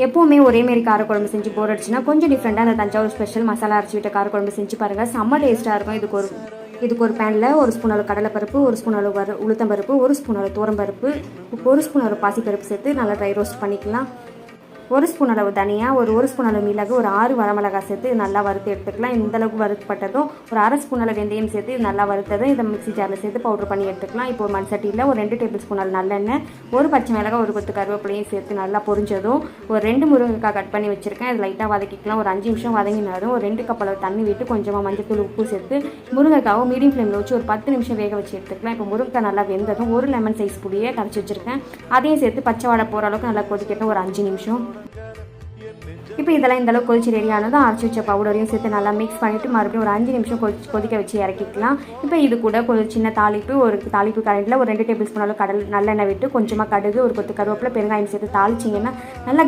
எப்போவுமே ஒரேமாரி காரக்குழம்பு செஞ்சு போர் அடிச்சுன்னா கொஞ்சம் டிஃப்ரெண்ட்டாக அந்த தஞ்சாவூர் ஸ்பெஷல் மசாலா அரைச்சி விட்ட காரக்குழம்பு செஞ்சு பாருங்கள். செம்ம டேஸ்ட்டாக இருக்கும். இதுக்கு ஒரு பேனில் 1 ஸ்பூன் அளவு கடலைப்பருப்பு, 1 ஸ்பூன் அளவு உளுத்தம்பருப்பு, 1 ஸ்பூன் அளவு துவரம்பருப்பு, 1 ஸ்பூன் அளவு பாசிப்பருப்பு சேர்த்து நல்லா ட்ரை ரோஸ்ட் பண்ணிக்கலாம். 1 ஸ்பூன் அளவு தனியா, ஒரு ஸ்பூன் அளவு மிளகு, ஒரு 6 வரமிளகாய் சேர்த்து நல்லா வறுத்து எடுத்துக்கலாம். இந்த அளவுக்கு வறுக்கப்பட்டதும் ஒரு அரை ஸ்பூன் அளவு வெந்தயம் சேர்த்து நல்லா வறுத்ததும் இதை மிக்ஸி ஜாரில் சேர்த்து பவுடர் பண்ணி எடுத்துக்கலாம். இப்போ ஒரு மண்சட்டியில் ஒரு 2 டேபிள் ஸ்பூன் அளவு நல்லெண்ணெய், ஒரு பச்சை மிளகாய், ஒரு கொத்து கருவேப்பிலையும் சேர்த்து நல்லா பொரிஞ்சதும் ஒரு 2 முருங்கைக்காய் கட் பண்ணி வச்சுருக்கேன். இது லைட்டாக வதக்கிக்கலாம். ஒரு 5 நிமிஷம் வதங்கினாலும் ஒரு 2 கப் அளவு தண்ணி விட்டு கொஞ்சமாக மஞ்சள் உப்பு சேர்த்து முருங்கைக்காவை மீடியம் ஃப்ளேமில் வச்சு ஒரு 10 நிமிஷம் வேக வச்சு எடுத்துக்கலாம். இப்போ முருங்கைக்காய் நல்லா வெந்ததும் ஒரு லெமன் சைஸ் புளியை கரைச்சி வச்சுருக்கேன். அதையும் சேர்த்து பச்சை வாடை போகிற அளவுக்கு நல்லா கொதிக்கட்டும் ஒரு 5 நிமிஷம். இப்போ இதெல்லாம் இந்தளவுக்கு கொதிச்சு ரெடியானதும் அரைச்சி வச்ச பவுடரையும் சேர்த்து நல்லா மிக்ஸ் பண்ணிவிட்டு மறுபடியும் ஒரு 5 நிமிஷம் கொதிக்க வச்சு இறக்கிக்கலாம். இப்போ இது கூட ஒரு சின்ன ஒரு தாளிப்பு கரண்டில் ஒரு 2 டேபிள் ஸ்பூன் அளவு நல்லெண்ணெய் விட்டு கொஞ்சமாக கடுகு, ஒரு கொத்து கருவேப்பிலை, பெருங்காயம் சேர்த்து தாளிச்சிங்கன்னா நல்லா